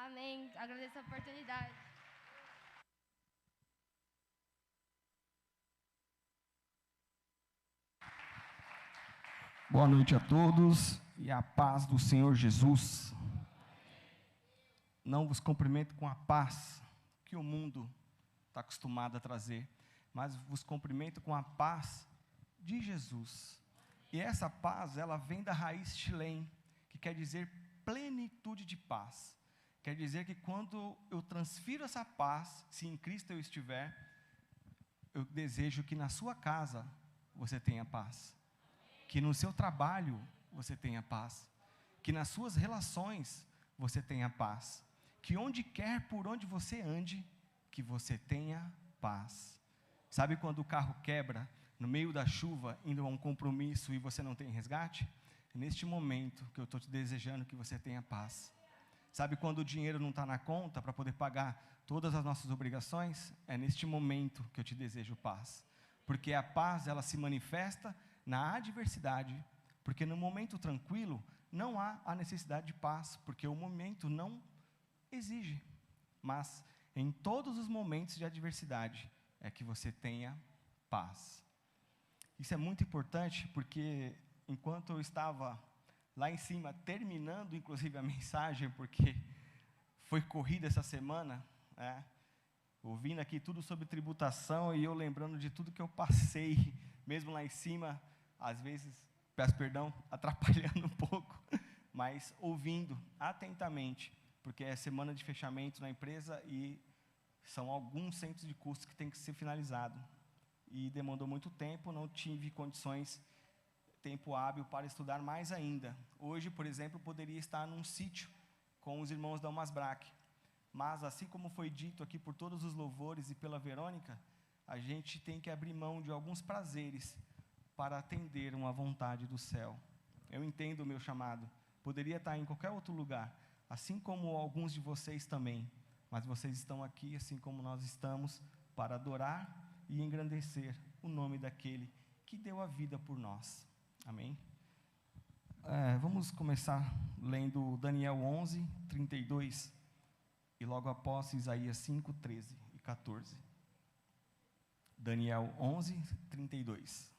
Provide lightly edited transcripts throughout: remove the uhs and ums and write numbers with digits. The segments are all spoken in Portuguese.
Amém. Agradeço a oportunidade. Boa noite a todos e a paz do Senhor Jesus. Não vos cumprimento com a paz que o mundo está acostumado a trazer, mas vos cumprimento com a paz de Jesus. E essa paz, ela vem da raiz Shalem, que quer dizer plenitude de paz. Quer dizer que quando eu transfiro essa paz, se em Cristo eu estiver, eu desejo que na sua casa você tenha paz. Que no seu trabalho você tenha paz. Que nas suas relações você tenha paz. Que onde quer, por onde você ande, que você tenha paz. Sabe quando o carro quebra no meio da chuva, indo a um compromisso e você não tem resgate? É neste momento que eu estou te desejando que você tenha paz. Sabe quando o dinheiro não está na conta para poder pagar todas as nossas obrigações? É neste momento que eu te desejo paz. Porque a paz, ela se manifesta na adversidade. Porque no momento tranquilo, não há a necessidade de paz. Porque o momento não exige. Mas em todos os momentos de adversidade, é que você tenha paz. Isso é muito importante, porque enquanto eu estava lá em cima, terminando inclusive a mensagem, porque foi corrida essa semana, ouvindo aqui tudo sobre tributação, e eu lembrando de tudo que eu passei, mesmo lá em cima, às vezes, peço perdão, atrapalhando um pouco, mas ouvindo atentamente, porque é semana de fechamento na empresa, e são alguns centros de custos que tem que ser finalizado, e demandou muito tempo, não tive condições, tempo hábil para estudar mais ainda. Hoje, por exemplo, poderia estar num sítio com os irmãos da Umasbrac, mas assim como foi dito aqui por todos os louvores e pela Verônica, a gente tem que abrir mão de alguns prazeres para atender uma vontade do céu. Eu entendo o meu chamado, poderia estar em qualquer outro lugar, assim como alguns de vocês também, mas vocês estão aqui, assim como nós estamos, para adorar e engrandecer o nome daquele que deu a vida por nós. Amém? Vamos começar lendo Daniel 11, 32, e logo após Isaías 5, 13 e 14. Daniel 11, 32.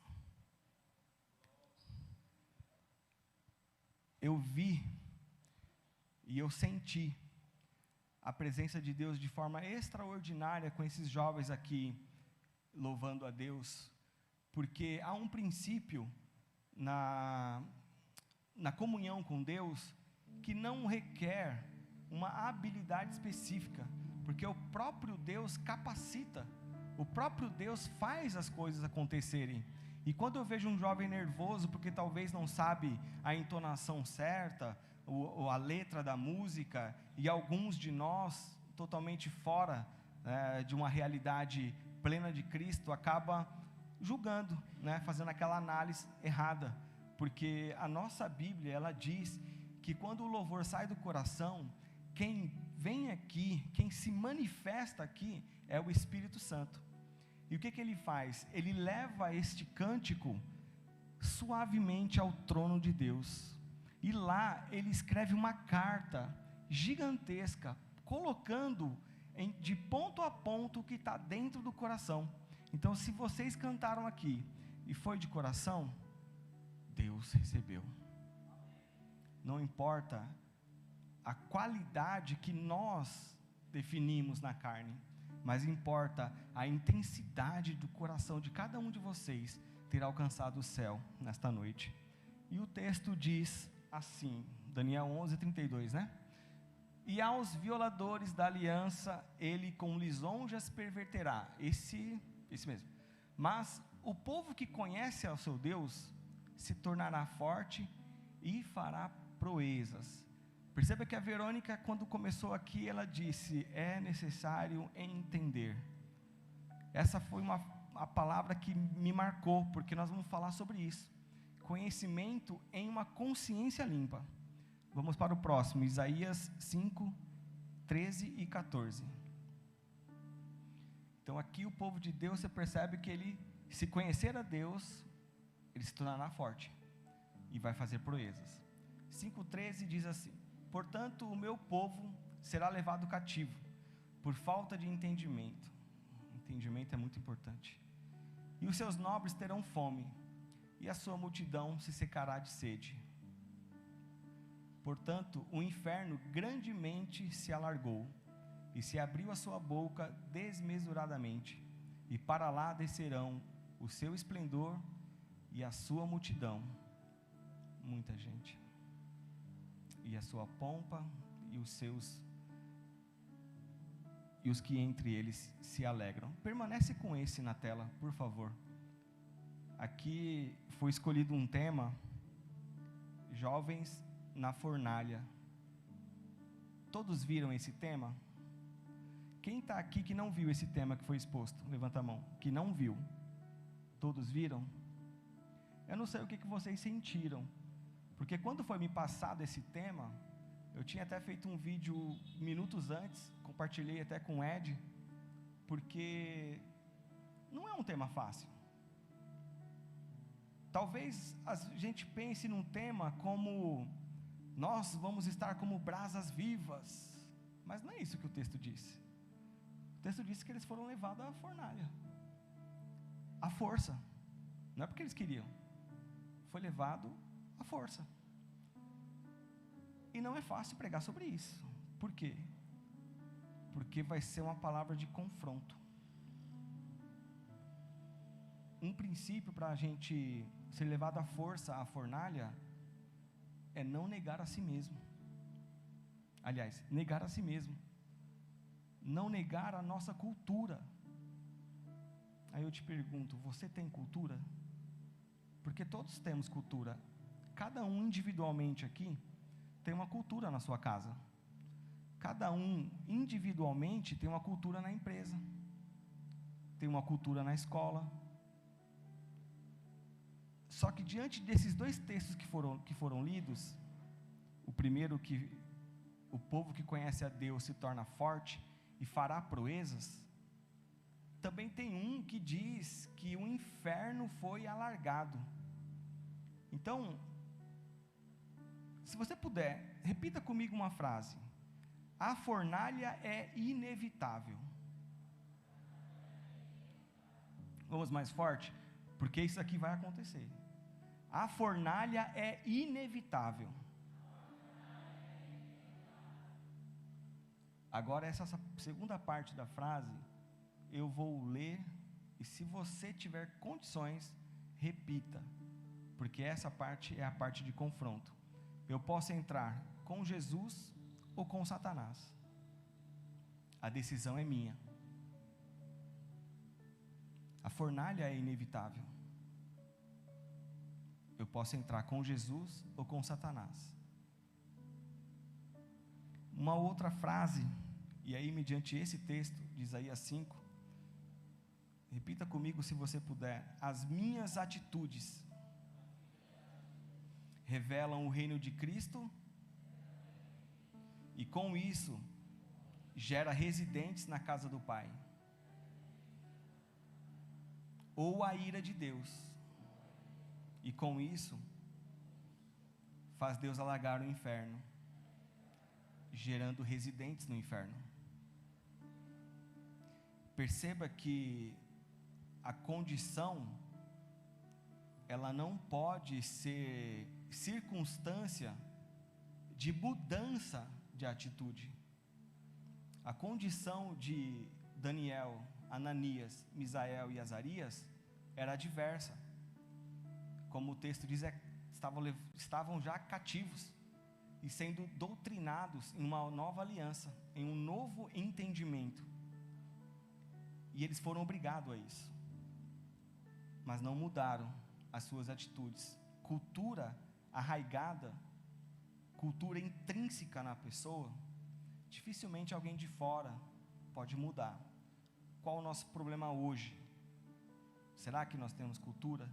Eu vi e eu senti a presença de Deus de forma extraordinária com esses jovens aqui, louvando a Deus, porque há um princípio na comunhão com Deus que não requer uma habilidade específica, porque o próprio Deus capacita, o próprio Deus faz as coisas acontecerem. E quando eu vejo um jovem nervoso, porque talvez não sabe a entonação certa, ou a letra da música, e alguns de nós, totalmente fora de uma realidade plena de Cristo, acaba julgando, fazendo aquela análise errada, porque a nossa Bíblia, ela diz que quando o louvor sai do coração, quem vem aqui, quem se manifesta aqui, é o Espírito Santo. E o que ele faz? Ele leva este cântico suavemente ao trono de Deus, e lá ele escreve uma carta gigantesca, colocando de ponto a ponto o que está dentro do coração. Então, se vocês cantaram aqui, e foi de coração, Deus recebeu. Não importa a qualidade que nós definimos na carne, mas importa a intensidade do coração de cada um de vocês ter alcançado o céu nesta noite. E o texto diz assim, Daniel 11, 32, E aos violadores da aliança, ele com lisonjas perverterá. Esse mesmo. Mas o povo que conhece ao seu Deus se tornará forte e fará proezas. Perceba que a Verônica, quando começou aqui, ela disse, é necessário entender. Essa foi a palavra que me marcou, porque nós vamos falar sobre isso. Conhecimento em uma consciência limpa. Vamos para o próximo, Isaías 5, 13 e 14. Então aqui o povo de Deus, você percebe que ele, se conhecer a Deus, ele se tornará forte e vai fazer proezas. 5,13 diz assim, portanto o meu povo será levado cativo, por falta de entendimento. Entendimento é muito importante. E os seus nobres terão fome, e a sua multidão se secará de sede. Portanto, o inferno grandemente se alargou, e se abriu a sua boca desmesuradamente, e para lá descerão o seu esplendor e a sua multidão, muita gente, e a sua pompa e os que entre eles se alegram. Permanece com esse na tela, por favor. Aqui foi escolhido um tema, jovens na fornalha. Todos viram esse tema? Quem está aqui que não viu esse tema que foi exposto? Levanta a mão. Que não viu. Todos viram? Eu não sei o que vocês sentiram, porque quando foi me passado esse tema, eu tinha até feito um vídeo minutos antes, compartilhei até com o Ed, porque não é um tema fácil. Talvez a gente pense num tema como, nós vamos estar como brasas vivas, mas não é isso que o texto disse. O texto disse que eles foram levados à fornalha, à força, não é porque eles queriam, foi levado à força. E não é fácil pregar sobre isso. Por quê? Porque vai ser uma palavra de confronto. Um princípio para a gente ser levado à força, à fornalha, é não negar a si mesmo. Aliás, negar a si mesmo. Não negar a nossa cultura. Aí eu te pergunto, você tem cultura? Porque todos temos cultura. Cada um individualmente aqui tem uma cultura na sua casa. cada um individualmente tem uma cultura na empresa, tem uma cultura na escola. Só que diante desses dois textos que foram lidos, o primeiro, que o povo que conhece a Deus se torna forte e fará proezas, também tem um que diz que o inferno foi alargado. Então, se você puder, repita comigo uma frase: a fornalha é inevitável. Vamos mais forte? Porque isso aqui vai acontecer. A fornalha é inevitável. Agora, essa segunda parte da frase, eu vou ler, e se você tiver condições, repita, porque essa parte é a parte de confronto. Eu posso entrar com Jesus ou com Satanás. A decisão é minha. A fornalha é inevitável. Eu posso entrar com Jesus ou com Satanás. Uma outra frase, e aí mediante esse texto de Isaías 5, repita comigo se você puder: as minhas atitudes revelam o reino de Cristo, e com isso gera residentes na casa do Pai, ou a ira de Deus, e com isso faz Deus alargar o inferno, gerando residentes no inferno. Perceba que a condição, ela não pode ser circunstância de mudança de atitude. A condição de Daniel, Ananias, Misael e Azarias era adversa. Como o texto diz, estavam já cativos e sendo doutrinados em uma nova aliança, em um novo entendimento. E eles foram obrigados a isso, mas não mudaram as suas atitudes. Cultura arraigada, cultura intrínseca na pessoa, dificilmente alguém de fora pode mudar. Qual o nosso problema hoje? Será que nós temos cultura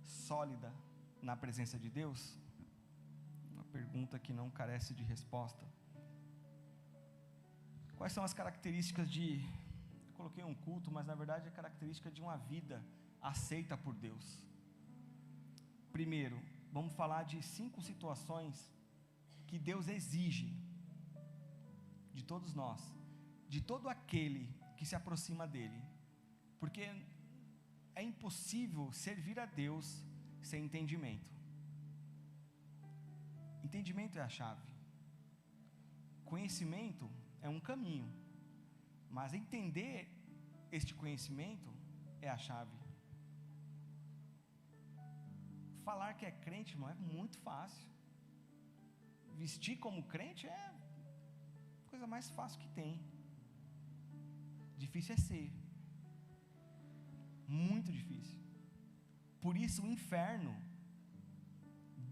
sólida na presença de Deus? Uma pergunta que não carece de resposta. Quais são as características eu coloquei um culto, mas na verdade é característica de uma vida aceita por Deus? Primeiro, vamos falar de 5 situações que Deus exige de todos nós, de todo aquele que se aproxima dEle, porque é impossível servir a Deus sem entendimento. Entendimento é a chave. Conhecimento é um caminho, mas entender este conhecimento é a chave. Falar que é crente não é muito fácil. Vestir como crente é a coisa mais fácil que tem. Difícil é ser. Muito difícil. Por isso o inferno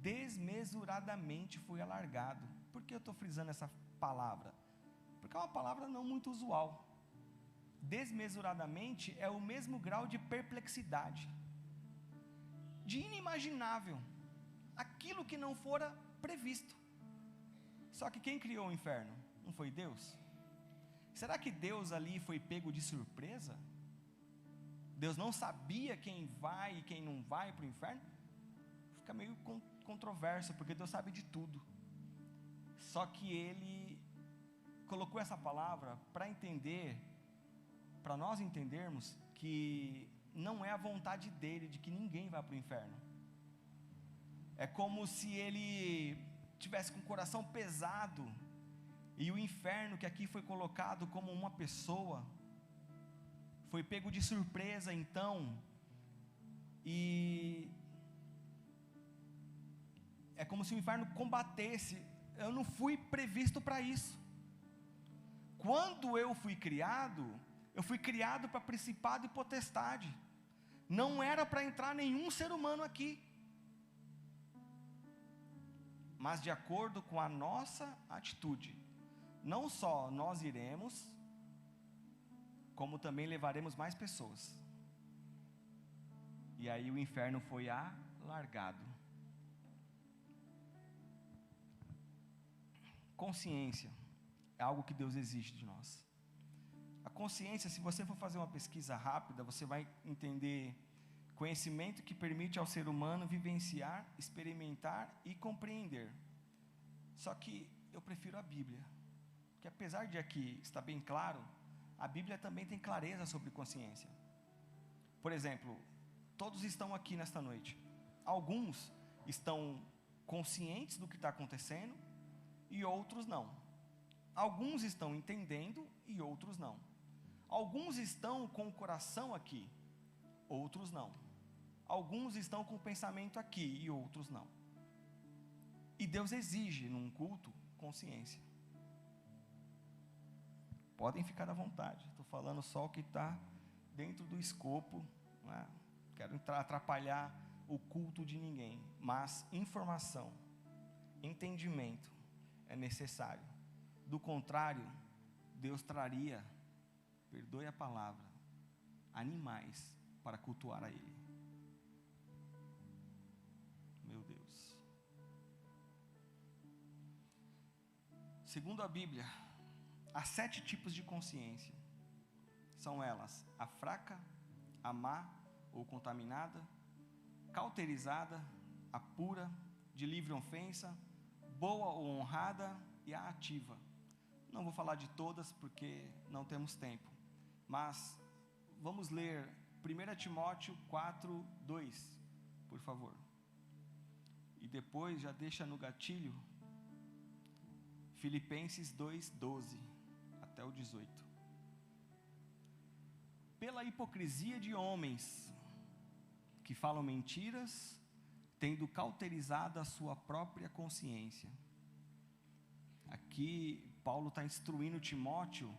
desmesuradamente foi alargado. Por que eu estou frisando essa palavra? Porque é uma palavra não muito usual. Desmesuradamente é o mesmo grau de perplexidade, de inimaginável, aquilo que não fora previsto. Só que quem criou o inferno? Não foi Deus? Será que Deus ali foi pego de surpresa? Deus não sabia quem vai e quem não vai para o inferno? Fica meio controverso, porque Deus sabe de tudo. Só que Ele colocou essa palavra para entender, para nós entendermos que não é a vontade dEle de que ninguém vá para o inferno. É como se Ele tivesse com o coração pesado, e o inferno que aqui foi colocado como uma pessoa, foi pego de surpresa então, e é como se o inferno combatesse. Eu não fui previsto para isso. Quando eu fui criado para principado e potestade. Não era para entrar nenhum ser humano aqui. Mas de acordo com a nossa atitude, não só nós iremos, como também levaremos mais pessoas. E aí o inferno foi alargado. Consciência é algo que Deus exige de nós. A consciência, se você for fazer uma pesquisa rápida, você vai entender conhecimento que permite ao ser humano vivenciar, experimentar e compreender. Só que eu prefiro a Bíblia, porque apesar de aqui estar bem claro, a Bíblia também tem clareza sobre consciência. Por exemplo, todos estão aqui nesta noite. Alguns estão conscientes do que está acontecendo e outros não. Alguns estão entendendo e outros não. Alguns estão com o coração aqui, outros não. Alguns estão com o pensamento aqui e outros não. E Deus exige num culto consciência. Podem ficar à vontade, estou falando só o que está dentro do escopo, não é? Quero atrapalhar o culto de ninguém, mas informação, entendimento é necessário. Do contrário, Deus traria, perdoe a palavra, animais para cultuar a Ele. Meu Deus. Segundo a Bíblia, há 7 tipos de consciência. São elas: a fraca, a má ou contaminada, cauterizada, a pura, de livre ofensa, boa ou honrada e a ativa. Não vou falar de todas porque não temos tempo, mas vamos ler 1 Timóteo 4:2, por favor. E depois já deixa no gatilho Filipenses 2:12 até o 18. Pela hipocrisia de homens que falam mentiras, tendo cauterizado a sua própria consciência. Aqui Paulo está instruindo Timóteo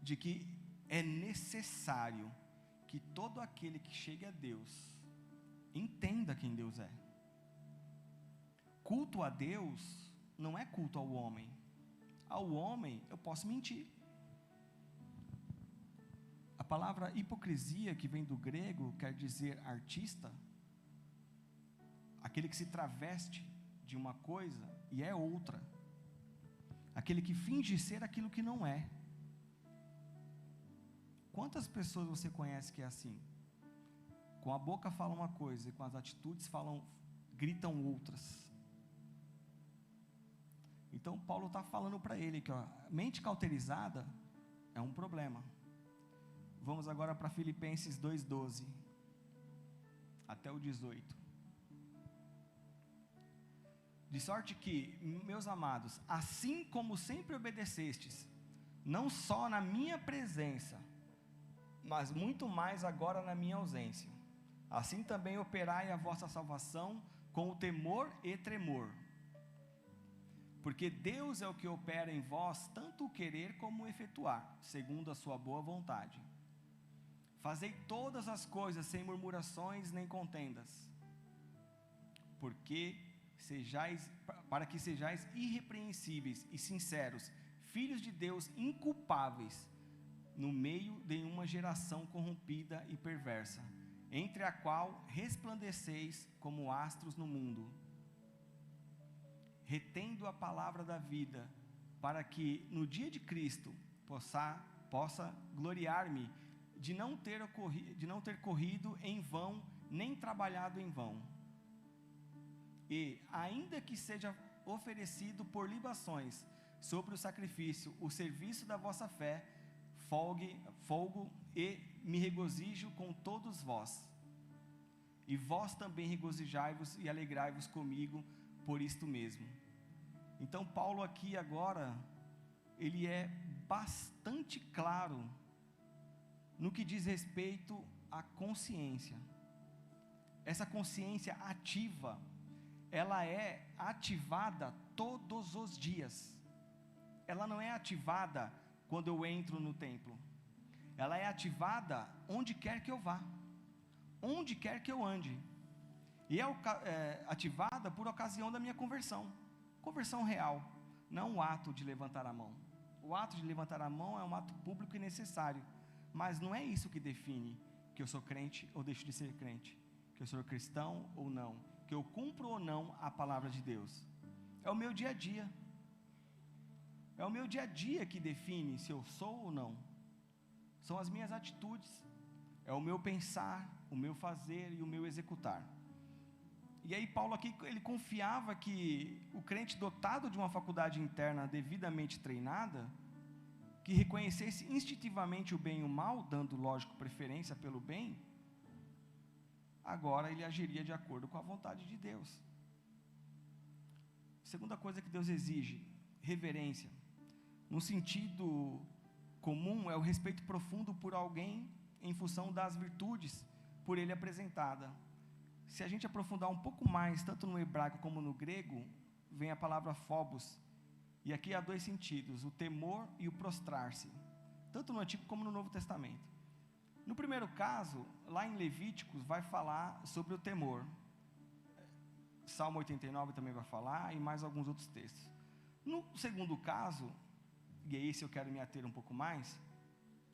de que é necessário que todo aquele que chegue a Deus entenda quem Deus é. Culto a Deus não é culto ao homem. Ao homem eu posso mentir. A palavra hipocrisia, que vem do grego, quer dizer artista, aquele que se traveste de uma coisa e é outra, aquele que finge ser aquilo que não é. Quantas pessoas você conhece que é assim? Com a boca fala uma coisa e com as atitudes gritam outras. Então Paulo está falando para ele que mente cauterizada é um problema. Vamos agora para Filipenses 2:12 até o 18. De sorte que, meus amados, assim como sempre obedecestes, não só na minha presença, mas muito mais agora na minha ausência, assim também operai a vossa salvação com o temor e tremor. Porque Deus é o que opera em vós tanto o querer como o efetuar, segundo a sua boa vontade. Fazei todas as coisas sem murmurações nem contendas, para que sejais irrepreensíveis e sinceros, filhos de Deus inculpáveis, no meio de uma geração corrompida e perversa, entre a qual resplandeceis como astros no mundo, retendo a palavra da vida, para que no dia de Cristo possa gloriar-me de não ter corrido em vão, nem trabalhado em vão. E, ainda que seja oferecido por libações sobre o sacrifício, o serviço da vossa fé, folgo e me regozijo com todos vós. E vós também regozijai-vos e alegrai-vos comigo por isto mesmo. Então Paulo aqui agora, ele é bastante claro no que diz respeito à consciência. Essa consciência ativa, ela é ativada todos os dias. Ela não é ativada quando eu entro no templo. Ela é ativada onde quer que eu vá, onde quer que eu ande. E é ativada por ocasião da minha conversão real. não o ato de levantar a mão. O ato de levantar a mão é um ato público e necessário, mas não é isso que define que eu sou crente ou deixo de ser crente, que eu sou cristão ou não, que eu cumpro ou não a palavra de Deus. É o meu dia a dia. É o meu dia a dia que define se eu sou ou não. São as minhas atitudes, é o meu pensar, o meu fazer e o meu executar. E aí Paulo aqui, ele confiava que o crente dotado de uma faculdade interna devidamente treinada, que reconhecesse instintivamente o bem e o mal, dando, lógico, preferência pelo bem, agora ele agiria de acordo com a vontade de Deus. Segunda coisa que Deus exige, reverência. No sentido comum, é o respeito profundo por alguém em função das virtudes por ele apresentada. Se a gente aprofundar um pouco mais, tanto no hebraico como no grego, vem a palavra phobos. E aqui há dois sentidos, o temor e o prostrar-se, tanto no Antigo como no Novo Testamento. No primeiro caso, lá em Levíticos, vai falar sobre o temor. Salmo 89 também vai falar, e mais alguns outros textos. No segundo caso, e é esse eu quero me ater um pouco mais,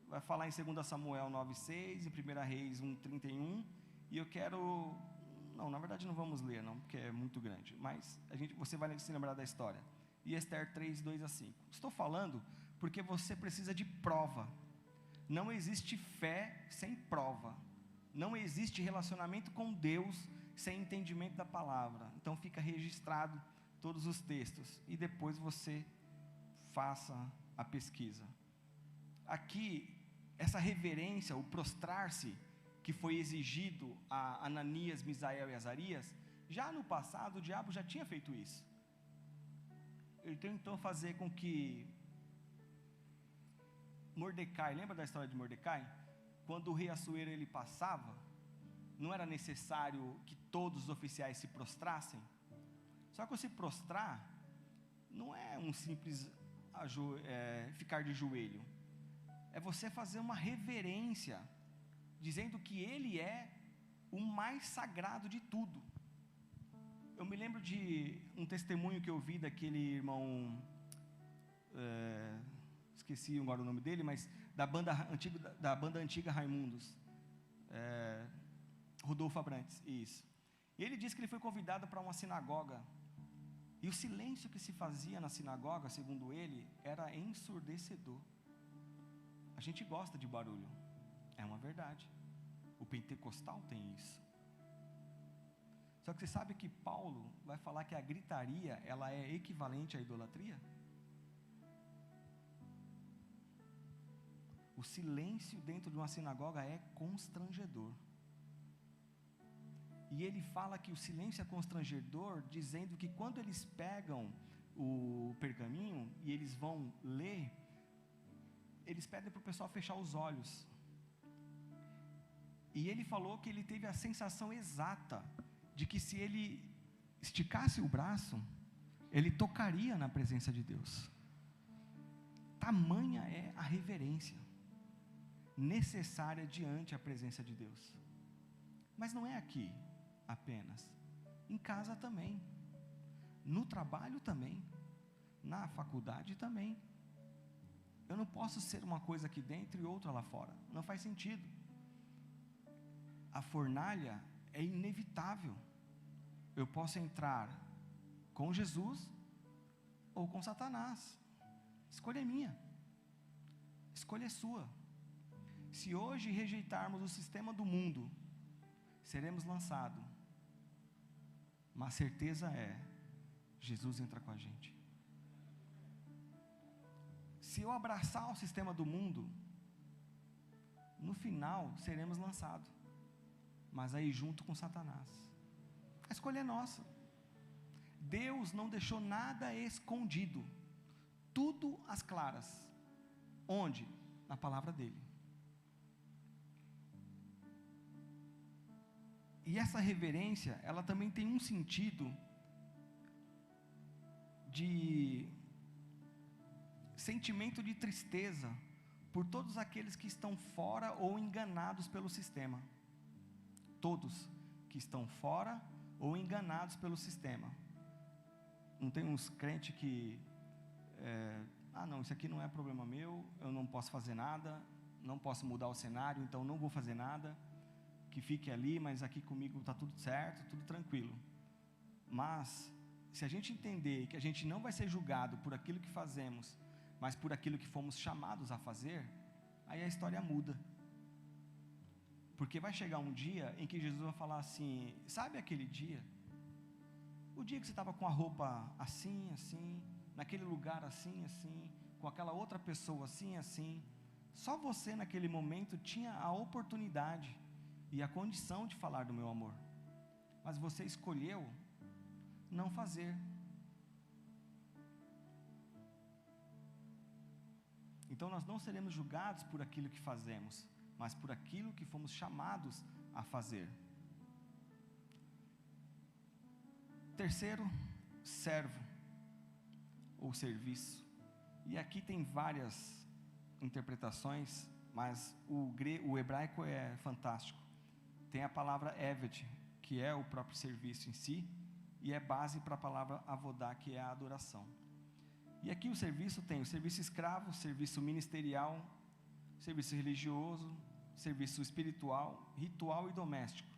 vai falar em 2 Samuel 9,6, em 1 Reis 1,31, e eu quero... Não, na verdade não vamos ler, não, porque é muito grande, mas você vai se lembrar da história. E Esther 3, 2 a 5. Estou falando porque você precisa de prova. Não existe fé sem prova. Não existe relacionamento com Deus sem entendimento da palavra. Então fica registrado todos os textos e depois você faça a pesquisa. Aqui, essa reverência, o prostrar-se, que foi exigido a Ananias, Misael e Azarias, já no passado o diabo já tinha feito isso. Ele tentou fazer com que Mordecai, lembra da história de Mordecai? Quando o rei Assuero ele passava, não era necessário que todos os oficiais se prostrassem? Só que o se prostrar não é um simples ficar de joelho, é você fazer uma reverência, dizendo que ele é o mais sagrado de tudo. Eu me lembro de um testemunho que eu vi daquele irmão, esqueci agora o nome dele, mas da banda antiga Raimundos, Rodolfo Abrantes, isso. E ele disse que ele foi convidado para uma sinagoga, e o silêncio que se fazia na sinagoga, segundo ele, era ensurdecedor. A gente gosta de barulho, é uma verdade. O pentecostal tem isso. Só que você sabe que Paulo vai falar que a gritaria, ela é equivalente à idolatria? O silêncio dentro de uma sinagoga é constrangedor. E ele fala que o silêncio é constrangedor, dizendo que quando eles pegam o pergaminho e eles vão ler, eles pedem para o pessoal fechar os olhos. E ele falou que ele teve a sensação exata de que se ele esticasse o braço, ele tocaria na presença de Deus. Tamanha é a reverência necessária diante a presença de Deus. Mas não é aqui apenas, em casa também, no trabalho também, na faculdade também. Eu não posso ser uma coisa aqui dentro e outra lá fora, não faz sentido. A fornalha é inevitável. Eu posso entrar com Jesus ou com Satanás. Escolha é minha, escolha é sua. Se hoje rejeitarmos o sistema do mundo, seremos lançados. Mas certeza é, Jesus entra com a gente. Se eu abraçar o sistema do mundo, no final seremos lançados. Mas aí junto com Satanás. A escolha é nossa. Deus não deixou nada escondido. Tudo às claras. Onde? Na palavra dele. E essa reverência, ela também tem um sentido de sentimento de tristeza por todos aqueles que estão fora ou enganados pelo sistema. Todos que estão fora ou enganados pelo sistema. Não tem uns crentes que não, isso aqui não é problema meu, eu não posso fazer nada, não posso mudar o cenário, então não vou fazer nada, que fique ali, mas aqui comigo está tudo certo, tudo tranquilo. Mas, se a gente entender que a gente não vai ser julgado por aquilo que fazemos, mas por aquilo que fomos chamados a fazer, aí a história muda. Porque vai chegar um dia em que Jesus vai falar assim, sabe aquele dia? O dia que você estava com a roupa assim, assim, naquele lugar assim, assim, com aquela outra pessoa assim, assim, só você naquele momento tinha a oportunidade e a condição de falar do meu amor, mas você escolheu não fazer. Então nós não seremos julgados por aquilo que fazemos, mas por aquilo que fomos chamados a fazer. Terceiro, servo ou serviço. E aqui tem várias interpretações, mas o hebraico é fantástico. Tem a palavra eved, que é o próprio serviço em si, e é base para a palavra avodá, que é a adoração. E aqui o serviço tem o serviço escravo, serviço ministerial, serviço religioso, serviço espiritual, ritual e doméstico.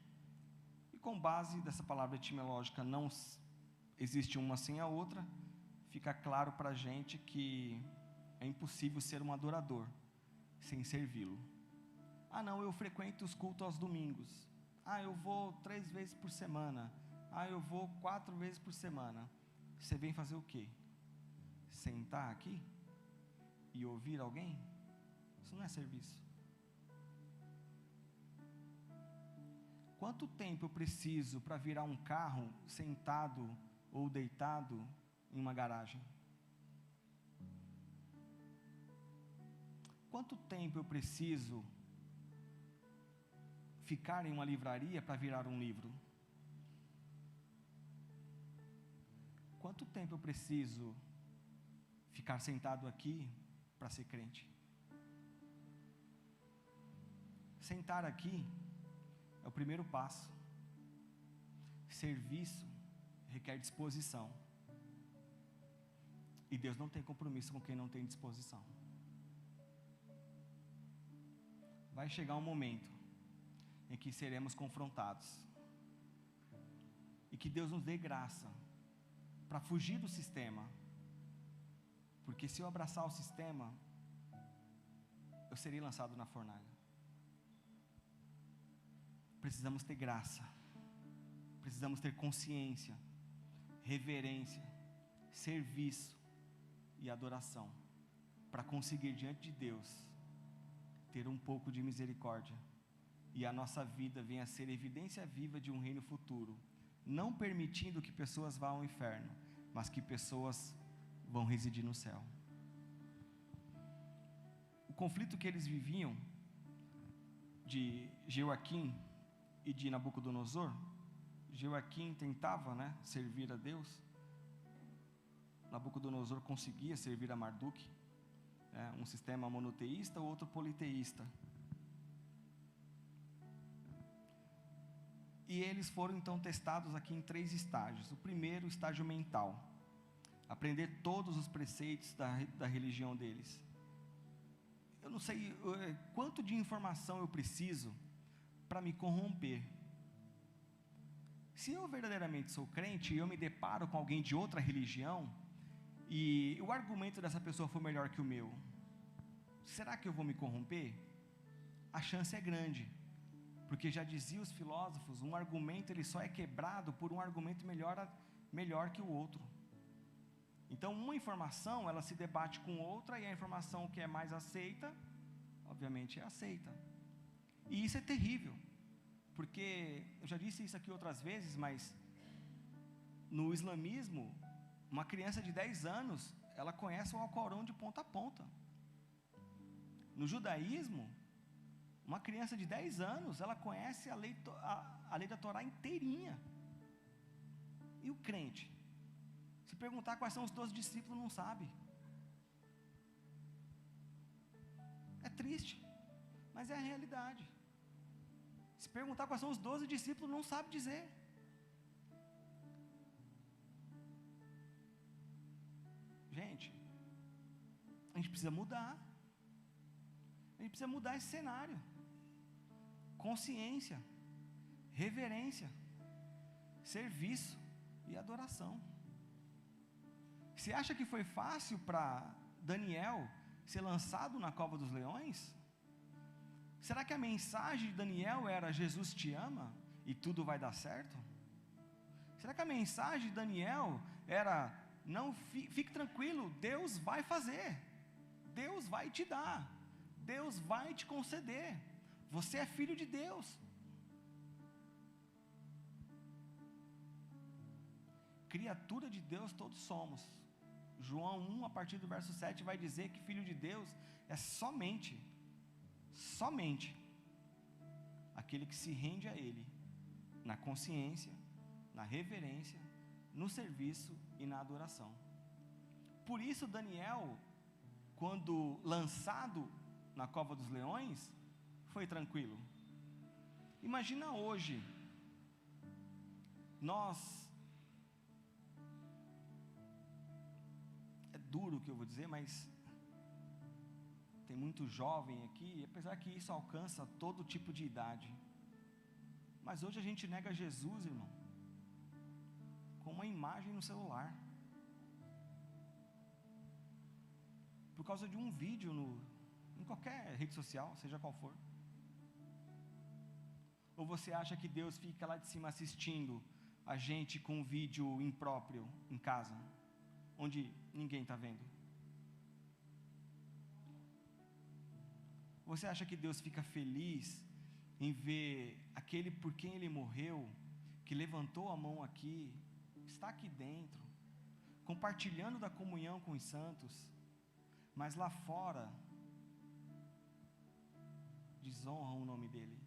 E com base dessa palavra etimológica, não existe uma sem a outra, fica claro para a gente que é impossível ser um adorador sem servi-lo. Não, eu frequento os cultos aos domingos. Eu vou 3 vezes por semana. Eu vou 4 vezes por semana. Você vem fazer o quê? Sentar aqui e ouvir alguém? Isso não é serviço. Quanto tempo eu preciso para virar um carro sentado ou deitado em uma garagem? Quanto tempo eu preciso ficar em uma livraria para virar um livro? Quanto tempo eu preciso ficar sentado aqui para ser crente? Sentar aqui é o primeiro passo. Serviço requer disposição. E Deus não tem compromisso com quem não tem disposição. Vai chegar um momento em que seremos confrontados. E que Deus nos dê graça para fugir do sistema. Porque se eu abraçar o sistema, eu serei lançado na fornalha. Precisamos ter graça. Precisamos ter consciência, reverência, serviço e adoração para conseguir diante de Deus ter um pouco de misericórdia e a nossa vida venha a ser evidência viva de um reino futuro, não permitindo que pessoas vá ao inferno, mas que pessoas vão residir no céu. O conflito que eles viviam de Jeoaquim e de Nabucodonosor, Jeoaquim tentava, servir a Deus, Nabucodonosor conseguia servir a Marduk, um sistema monoteísta, o outro politeísta. E eles foram então testados aqui em 3 estágios. O primeiro, estágio mental, aprender todos os preceitos da religião deles. Eu não sei quanto de informação eu preciso para me corromper. Se eu verdadeiramente sou crente e eu me deparo com alguém de outra religião, e o argumento dessa pessoa for melhor que o meu, será que eu vou me corromper? A chance é grande, porque já diziam os filósofos, um argumento ele só é quebrado por um argumento melhor que o outro. Então uma informação ela se debate com outra, e a informação que é mais aceita, obviamente é aceita. E isso é terrível, porque eu já disse isso aqui outras vezes, mas no islamismo, uma criança de 10 anos, ela conhece o Alcorão de ponta a ponta. No judaísmo, uma criança de 10 anos, ela conhece a lei da Torá inteirinha. E o crente? Se perguntar quais são os 12 discípulos, não sabe. É triste, mas é a realidade. Se perguntar quais são os 12 discípulos, não sabe dizer. Gente, gente precisa mudar. A gente precisa mudar esse cenário. Consciência, reverência, serviço e adoração. Você acha que foi fácil para Daniel ser lançado na cova dos leões? Será que a mensagem de Daniel era: Jesus te ama e tudo vai dar certo? Será que a mensagem de Daniel era: não, fique tranquilo, Deus vai fazer, Deus vai te dar, Deus vai te conceder, você é filho de Deus? Criatura de Deus todos somos. João 1, a partir do verso 7, vai dizer que filho de Deus é somente aquele que se rende a Ele, na consciência, na reverência, no serviço e na adoração. Por isso Daniel, quando lançado na cova dos leões, foi tranquilo. Imagina hoje, é duro o que eu vou dizer, mas tem muito jovem aqui, apesar que isso alcança todo tipo de idade. Mas hoje a gente nega Jesus, irmão, com uma imagem no celular, por causa de um vídeo em qualquer rede social, seja qual for. Ou você acha que Deus fica lá de cima assistindo a gente com um vídeo impróprio em casa, onde ninguém está vendo? Você acha que Deus fica feliz em ver aquele por quem Ele morreu, que levantou a mão aqui, está aqui dentro, compartilhando da comunhão com os santos, mas lá fora desonram o nome dEle?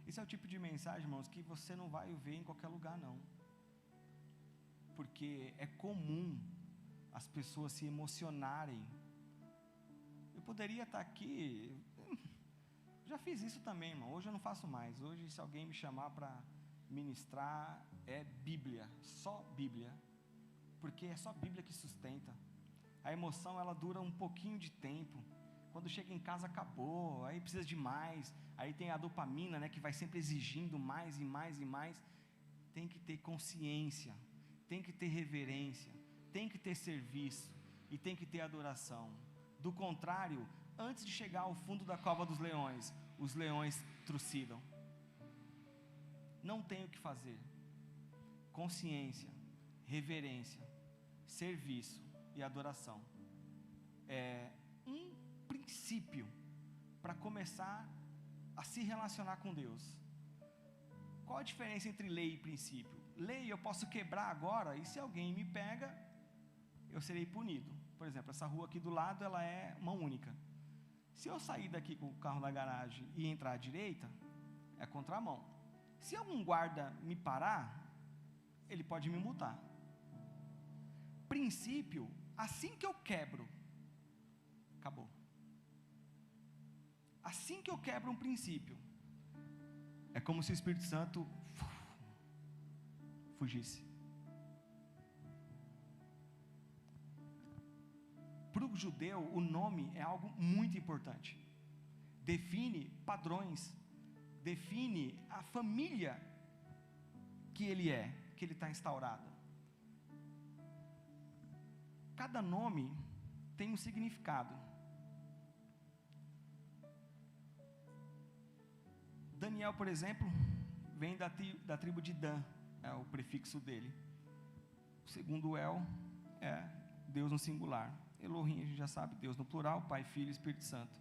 Esse é o tipo de mensagem, irmãos, que você não vai ver em qualquer lugar, não. Porque é comum as pessoas se emocionarem. Eu poderia estar aqui, já fiz isso também, irmão. Hoje eu não faço mais. Hoje, se alguém me chamar para ministrar, é Bíblia, só Bíblia. Porque é só Bíblia que sustenta. A emoção, ela dura um pouquinho de tempo. Quando chega em casa, acabou, aí precisa de mais. Aí tem a dopamina, né, que vai sempre exigindo mais e mais e mais. Tem que ter consciência, tem que ter reverência, tem que ter serviço e tem que ter adoração. Do contrário, antes de chegar ao fundo da cova dos leões, os leões trucidam. Não tem o que fazer. Consciência, reverência, serviço e adoração é um princípio para começar a se relacionar com Deus. Qual a diferença entre lei e princípio? Lei eu posso quebrar agora, e se alguém me pega, eu serei punido. Por exemplo, essa rua aqui do lado, ela é mão única. Se eu sair daqui com o carro da garagem e entrar à direita, é contramão. Se algum guarda me parar, ele pode me multar. Princípio, assim que eu quebro, acabou. Assim que eu quebro um princípio, é como se o Espírito Santo fugisse. Para o judeu, o nome é algo muito importante. Define padrões, define a família que ele é, que ele está instaurado. Cada nome tem um significado. Daniel, por exemplo, vem da tribo de Dan, é o prefixo dele. O segundo El é Deus no singular. Elohim, a gente já sabe, Deus no plural, Pai, Filho e Espírito Santo.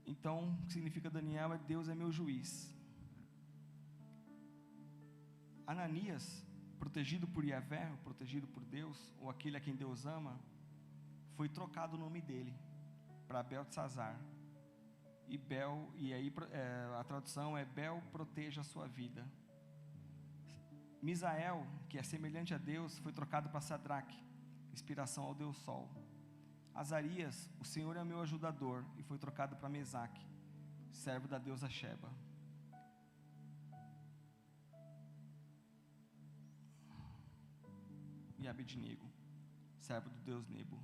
Então, o que significa Daniel é Deus é meu juiz. Ananias, protegido por Yahvé, protegido por Deus, ou aquele a quem Deus ama, foi trocado o nome dele para Beltesazar. E aí a tradução é Bel proteja a sua vida. Misael, que é semelhante a Deus, foi trocado para Sadraque, inspiração ao Deus Sol. Azarias, o Senhor é o meu ajudador, e foi trocado para Mesaque, servo da deusa Sheba. e Abednego, servo do Deus Nebo.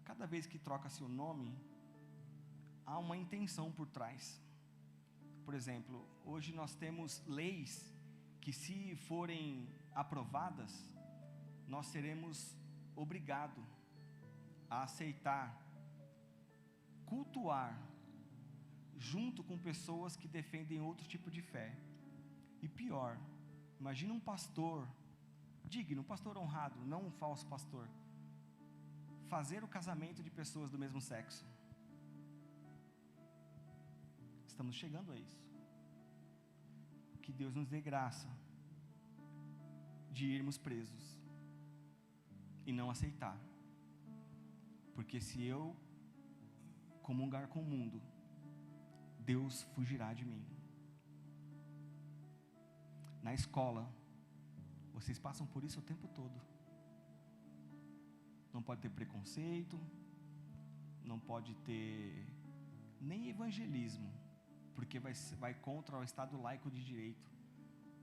Cada vez que troca-se o nome, há uma intenção por trás. Por exemplo, hoje nós temos leis que, se forem aprovadas, nós seremos obrigados a aceitar, cultuar, junto com pessoas que defendem outro tipo de fé. E pior, imagina um pastor digno, um pastor honrado, não um falso pastor, fazer o casamento de pessoas do mesmo sexo. Estamos chegando a isso. Que Deus nos dê graça de irmos presos e não aceitar. Porque se eu comungar com o mundo, Deus fugirá de mim. Na escola, vocês passam por isso o tempo todo. Não pode ter preconceito, não pode ter nem evangelismo, porque vai contra o Estado laico de direito.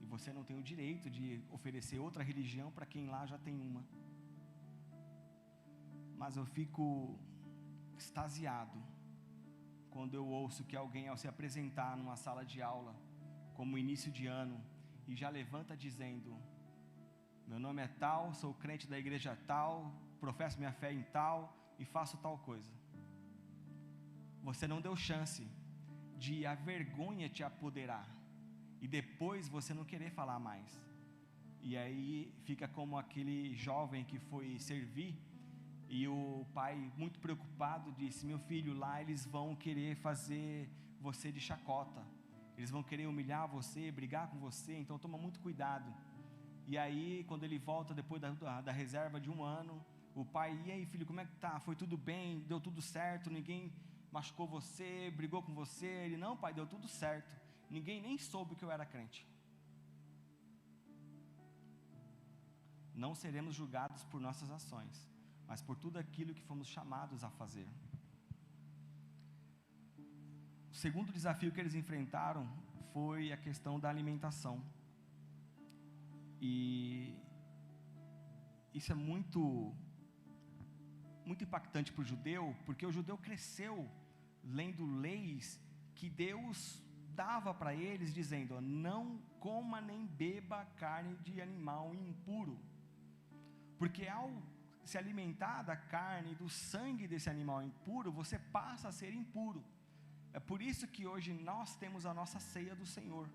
E você não tem o direito de oferecer outra religião para quem lá já tem uma. Mas eu fico extasiado quando eu ouço que alguém, ao se apresentar numa sala de aula, como início de ano, e já levanta dizendo: meu nome é tal, sou crente da igreja tal, professo minha fé em tal e faço tal coisa. Você não deu chance de a vergonha te apoderar e depois você não querer falar mais. E aí fica como aquele jovem que foi servir e o pai, muito preocupado, disse: meu filho, lá eles vão querer fazer você de chacota, eles vão querer humilhar você, brigar com você, então toma muito cuidado. E aí quando ele volta depois da reserva de um ano, o pai: e aí filho, como é que tá? Foi tudo bem? Deu tudo certo? Ninguém machucou você? Brigou com você? Ele: não pai, deu tudo certo, ninguém nem soube que eu era crente. Não seremos julgados por nossas ações, mas por tudo aquilo que fomos chamados a fazer. O segundo desafio que eles enfrentaram foi a questão da alimentação. E isso é muito impactante para o judeu, porque o judeu cresceu lendo leis que Deus dava para eles, dizendo: não coma nem beba carne de animal impuro, porque ao se alimentar da carne e do sangue desse animal impuro, você passa a ser impuro. É por isso que hoje nós temos a nossa ceia do Senhor,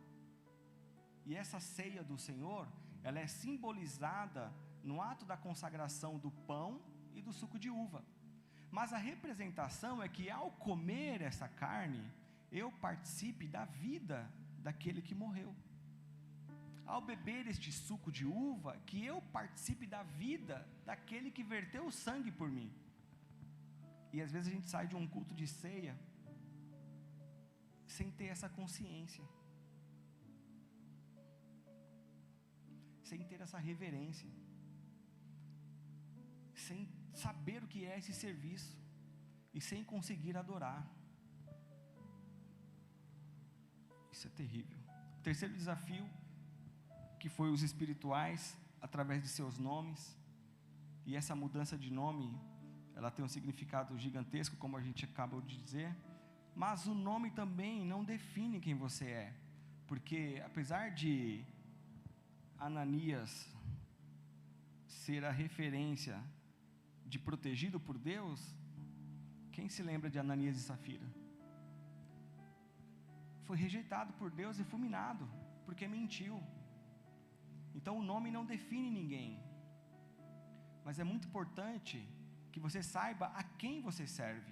e essa ceia do Senhor, ela é simbolizada no ato da consagração do pão e do suco de uva. Mas a representação é que, ao comer essa carne, eu participe da vida daquele que morreu. Ao beber este suco de uva, que eu participe da vida daquele que verteu o sangue por mim. E às vezes a gente sai de um culto de ceia sem ter essa consciência, sem ter essa reverência, sem saber o que é esse serviço e sem conseguir adorar. Isso é terrível. O terceiro desafio, que foi os espirituais, através de seus nomes, e essa mudança de nome, ela tem um significado gigantesco, como a gente acabou de dizer, mas o nome também não define quem você é, porque apesar de Ananias ser a referência de protegido por Deus, quem se lembra de Ananias e Safira? Foi rejeitado por Deus e fulminado, porque mentiu. Então o nome não define ninguém, mas é muito importante que você saiba a quem você serve,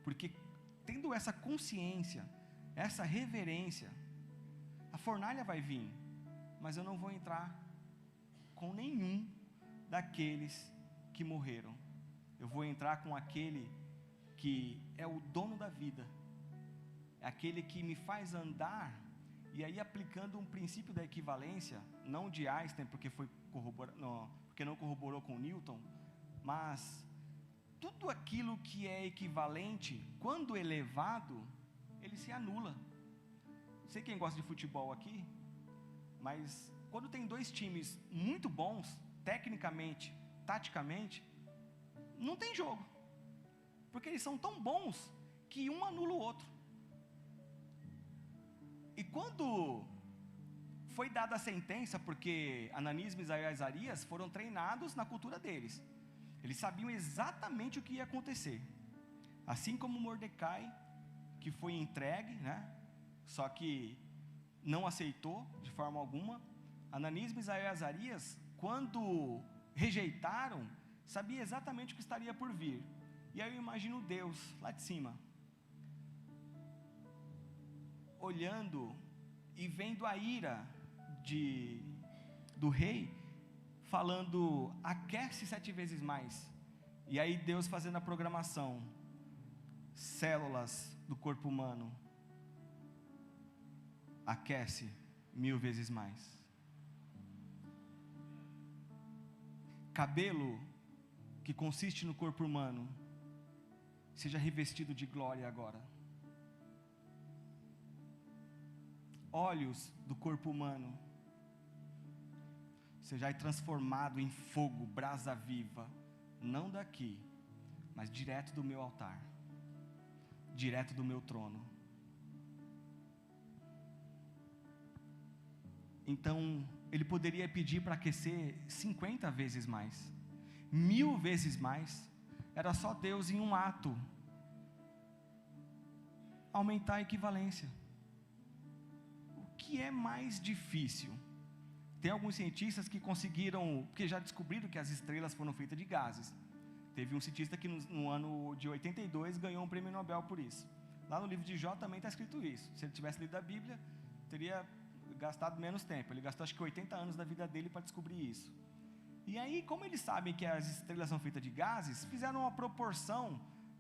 porque tendo essa consciência, essa reverência, a fornalha vai vir, mas eu não vou entrar com nenhum daqueles que morreram. Eu vou entrar com aquele que é o dono da vida, é aquele que me faz andar. E aí, aplicando um princípio da equivalência, não de Einstein, porque não corroborou com Newton, mas tudo aquilo que é equivalente, quando elevado, ele se anula. Não sei quem gosta de futebol aqui, mas quando tem dois times muito bons, tecnicamente, taticamente, não tem jogo, porque eles são tão bons que um anula o outro. E quando foi dada a sentença, porque Ananias, Misael e Azarias foram treinados na cultura deles, eles sabiam exatamente o que ia acontecer, assim como Mordecai, que foi entregue, né? Só que não aceitou de forma alguma. Ananias, Misael e Azarias, quando rejeitaram, sabia exatamente o que estaria por vir. E aí eu imagino Deus lá de cima, olhando e vendo a ira do rei, falando: aquece 7 vezes mais. E aí Deus fazendo a programação, células do corpo humano, aquece 1000 vezes mais. Cabelo, que consiste no corpo humano, seja revestido de glória agora. Olhos do corpo humano, seja transformado em fogo, brasa viva, não daqui, mas direto do meu altar, direto do meu trono. Então, ele poderia pedir para aquecer 50 vezes mais, 1000 vezes mais. Era só Deus, em um ato, aumentar a equivalência. O que é mais difícil? Tem alguns cientistas que conseguiram, porque já descobriram que as estrelas foram feitas de gases. Teve um cientista que no ano de 82 ganhou um prêmio Nobel por isso. Lá no livro de Jó também está escrito isso. Se ele tivesse lido a Bíblia, teria gastado menos tempo. Ele gastou acho que 80 anos da vida dele para descobrir isso. E aí, como eles sabem que as estrelas são feitas de gases, fizeram uma proporção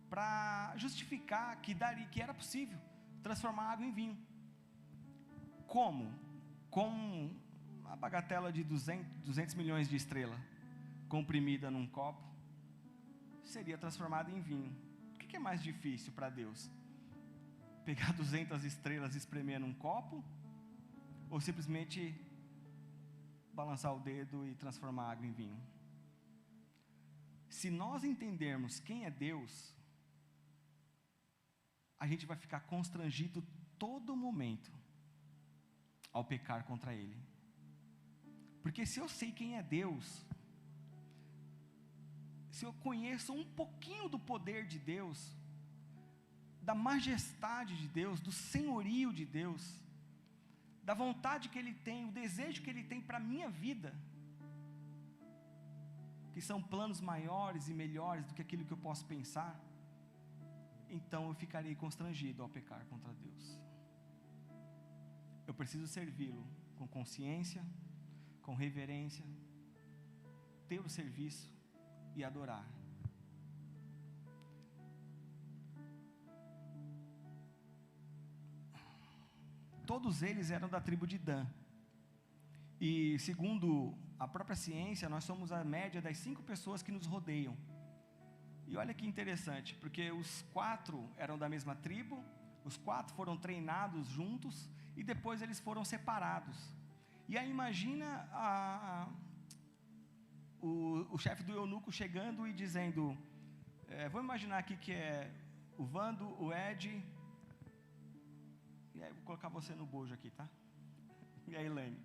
para justificar que era possível transformar água em vinho. Como? Com a bagatela de 200 milhões de estrelas comprimida num copo, seria transformada em vinho. O que é mais difícil para Deus? Pegar 200 estrelas e espremer num copo? Ou simplesmente balançar o dedo e transformar a água em vinho? Se nós entendermos quem é Deus, a gente vai ficar constrangido todo momento ao pecar contra Ele. Porque se eu sei quem é Deus, se eu conheço um pouquinho do poder de Deus, da majestade de Deus, do senhorio de Deus, da vontade que Ele tem, o desejo que Ele tem para a minha vida, que são planos maiores e melhores do que aquilo que eu posso pensar, então eu ficarei constrangido ao pecar contra Deus. Eu preciso servi-lo com consciência, com reverência, ter o serviço e adorar. Todos eles eram da tribo de Dan. E segundo a própria ciência, nós somos a média das 5 pessoas que nos rodeiam. E olha que interessante, porque os 4 eram da mesma tribo, os 4 foram treinados juntos e depois eles foram separados. E aí imagina o chefe do eunuco chegando e dizendo, vamos imaginar aqui que é o Vando, o Ed, e aí vou colocar você no bojo aqui, tá? E a Elaine.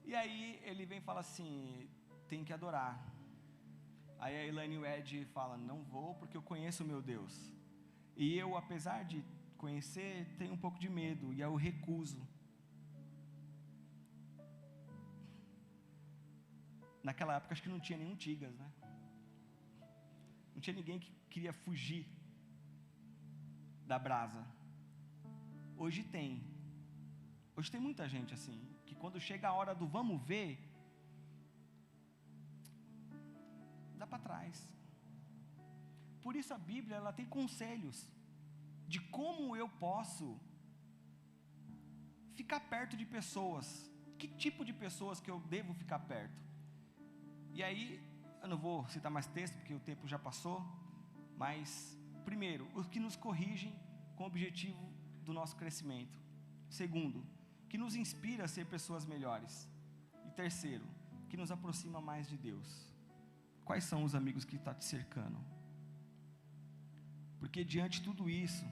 E aí ele vem e fala assim, tem que adorar. Aí a Elaine e o Ed falam, não vou porque eu conheço o meu Deus. E eu, apesar de conhecer, tenho um pouco de medo, e eu recuso. Naquela época acho que não tinha nenhum Tigas, né? Não tinha ninguém que queria fugir da brasa. Hoje tem. Hoje tem muita gente assim, que quando chega a hora do vamos ver, dá para trás. Por isso a Bíblia, ela tem conselhos de como eu posso ficar perto de pessoas, que tipo de pessoas que eu devo ficar perto. E aí, eu não vou citar mais texto, porque o tempo já passou, mas, primeiro, os que nos corrigem com o objetivo do nosso crescimento. Segundo, que nos inspira a ser pessoas melhores. E terceiro, que nos aproxima mais de Deus. Quais são os amigos que estão te cercando? Porque diante de tudo isso,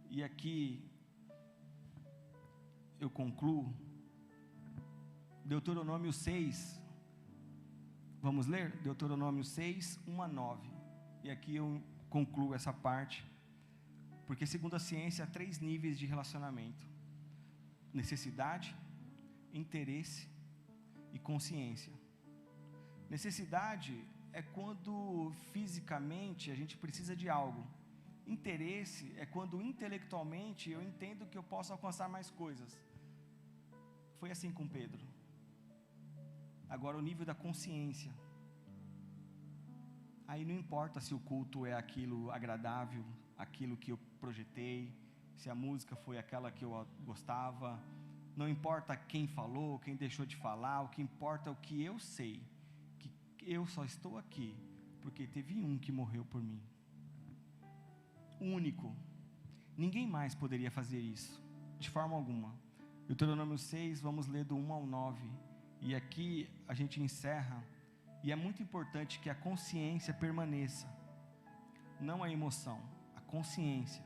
e aqui eu concluo, Deuteronômio 6, vamos ler? Deuteronômio 6, 1 a 9, e aqui eu concluo essa parte, porque segundo a ciência, há 3 níveis de relacionamento: necessidade, interesse e consciência. Necessidade é quando fisicamente a gente precisa de algo. Interesse é quando intelectualmente eu entendo que eu posso alcançar mais coisas. Foi assim com Pedro. Agora o nível da consciência. Aí não importa se o culto é aquilo agradável, aquilo que eu projetei, se a música foi aquela que eu gostava, não importa quem falou, quem deixou de falar, o que importa é o que eu sei, que eu só estou aqui porque teve um que morreu por mim. Único. Ninguém mais poderia fazer isso, de forma alguma. Deuteronômio 6, vamos ler do 1 ao 9, e aqui a gente encerra, e é muito importante que a consciência permaneça, não a emoção, a consciência.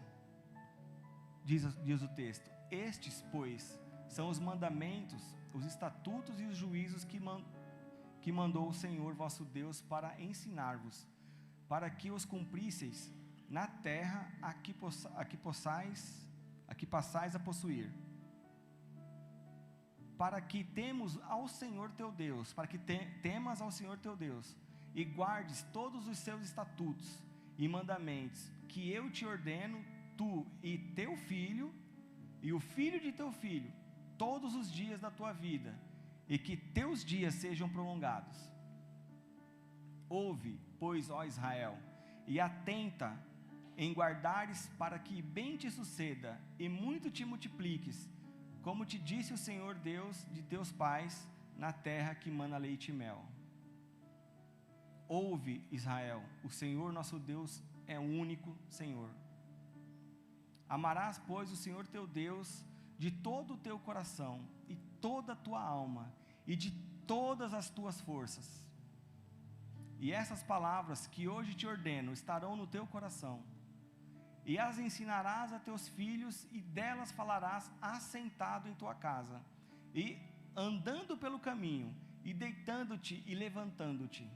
Diz o texto: estes, pois, são os mandamentos, os estatutos e os juízos que mandou o Senhor vosso Deus para ensinar-vos, para que os cumprisseis na terra a que passais a possuir, para que temas ao Senhor teu Deus, temas ao Senhor teu Deus, e guardes todos os seus estatutos e mandamentos, que eu te ordeno, tu e teu filho, e o filho de teu filho, todos os dias da tua vida, e que teus dias sejam prolongados. Ouve, pois, ó Israel, e atenta em guardares, para que bem te suceda, e muito te multipliques, como te disse o Senhor Deus de teus pais, na terra que mana leite e mel. Ouve, Israel, o Senhor nosso Deus é o único Senhor. Amarás, pois, o Senhor teu Deus de todo o teu coração, e toda a tua alma, e de todas as tuas forças. E essas palavras que hoje te ordeno estarão no teu coração, e as ensinarás a teus filhos, e delas falarás assentado em tua casa, e andando pelo caminho, e deitando-te e levantando-te.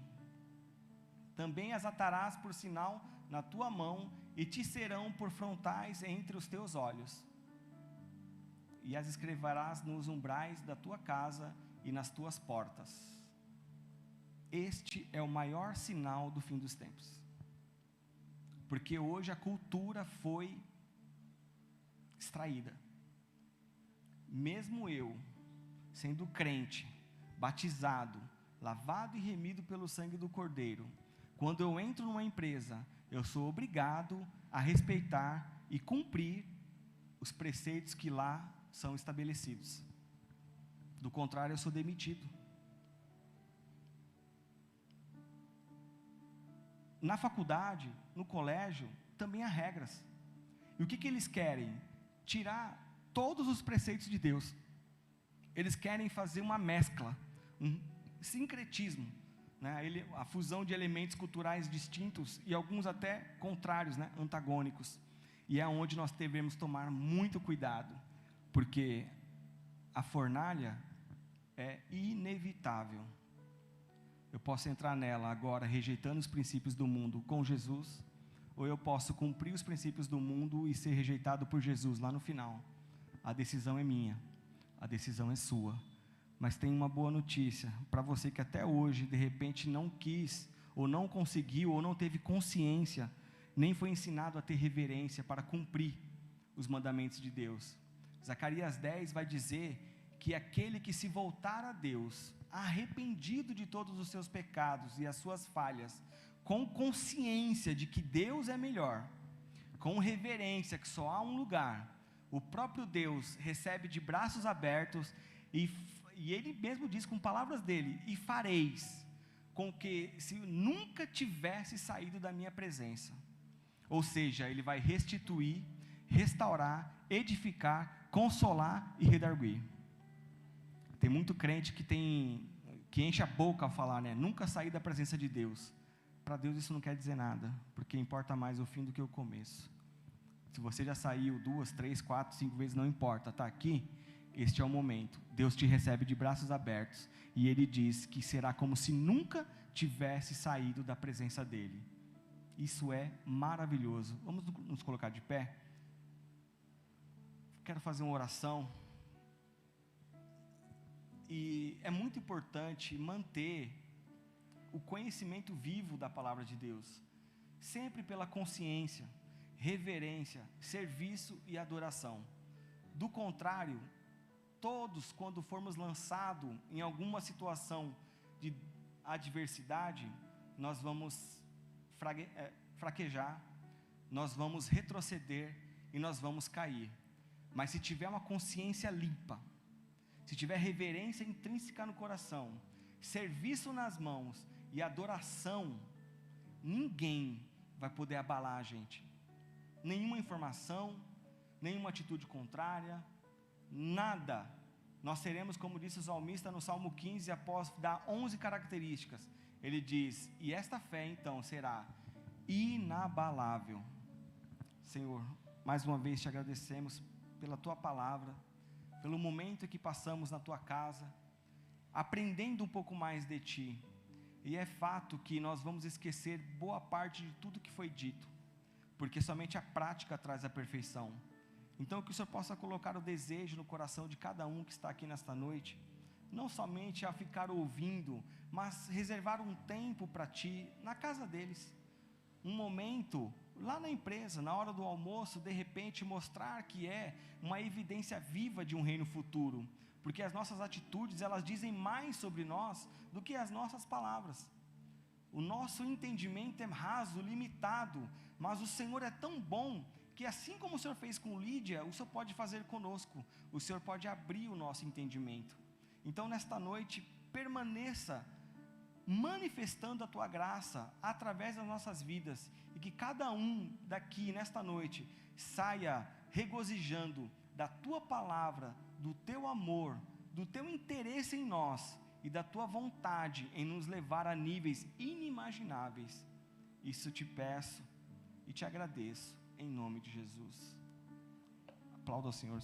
Também as atarás por sinal na tua mão, e te serão por frontais entre os teus olhos. E as escreverás nos umbrais da tua casa e nas tuas portas. Este é o maior sinal do fim dos tempos. Porque hoje a cultura foi extraída. Mesmo eu, sendo crente, batizado, lavado e remido pelo sangue do Cordeiro, quando eu entro numa empresa, eu sou obrigado a respeitar e cumprir os preceitos que lá são estabelecidos. Do contrário, eu sou demitido. Na faculdade, no colégio, também há regras. E o que eles querem? Tirar todos os preceitos de Deus. Eles querem fazer uma mescla, um sincretismo, né? A fusão de elementos culturais distintos e alguns até contrários, né? Antagônicos. E é onde nós devemos tomar muito cuidado, porque a fornalha é inevitável. Eu posso entrar nela agora rejeitando os princípios do mundo com Jesus, ou eu posso cumprir os princípios do mundo e ser rejeitado por Jesus lá no final. A decisão é minha, a decisão é sua. Mas tem uma boa notícia para você que até hoje de repente não quis, ou não conseguiu, ou não teve consciência, nem foi ensinado a ter reverência para cumprir os mandamentos de Deus. Zacarias 10 vai dizer que aquele que se voltar a Deus, arrependido de todos os seus pecados e as suas falhas, com consciência de que Deus é melhor, com reverência que só há um lugar, o próprio Deus recebe de braços abertos, e ele mesmo diz com palavras dele: e fareis com que se nunca tivesse saído da minha presença. Ou seja, ele vai restituir, restaurar, edificar, consolar e redarguir. Tem muito crente que enche a boca ao falar, né? Nunca sair da presença de Deus. Para Deus isso não quer dizer nada, porque importa mais o fim do que o começo. Se você já saiu 2, 3, 4, 5 vezes, não importa, está aqui, este é o momento. Deus te recebe de braços abertos, e Ele diz que será como se nunca tivesse saído da presença dEle. Isso é maravilhoso. Vamos nos colocar de pé? Quero fazer uma oração. E é muito importante manter o conhecimento vivo da palavra de Deus, sempre pela consciência, reverência, serviço e adoração. Do contrário, todos, quando formos lançados em alguma situação de adversidade, nós vamos fraquejar, nós vamos retroceder e nós vamos cair. Mas se tiver uma consciência limpa, se tiver reverência intrínseca no coração, serviço nas mãos e adoração, ninguém vai poder abalar a gente. Nenhuma informação, nenhuma atitude contrária, nada. Nós seremos, como disse o salmista no Salmo 15, após dar 11 características, ele diz: e esta fé então será inabalável. Senhor, mais uma vez te agradecemos pela tua palavra, pelo momento que passamos na tua casa, aprendendo um pouco mais de ti. E é fato que nós vamos esquecer boa parte de tudo que foi dito, porque somente a prática traz a perfeição. Então que o Senhor possa colocar o desejo no coração de cada um que está aqui nesta noite, não somente a ficar ouvindo, mas reservar um tempo para ti, na casa deles, um momento, lá na empresa, na hora do almoço, de repente mostrar que é uma evidência viva de um reino futuro, porque as nossas atitudes, elas dizem mais sobre nós do que as nossas palavras. O nosso entendimento é raso, limitado, mas o Senhor é tão bom, que assim como o Senhor fez com Lídia, o Senhor pode fazer conosco, o Senhor pode abrir o nosso entendimento. Então nesta noite, permaneça manifestando a tua graça, através das nossas vidas, e que cada um daqui nesta noite, saia regozijando da tua palavra, do teu amor, do teu interesse em nós, e da tua vontade em nos levar a níveis inimagináveis. Isso te peço e te agradeço, em nome de Jesus. Aplauda ao Senhor.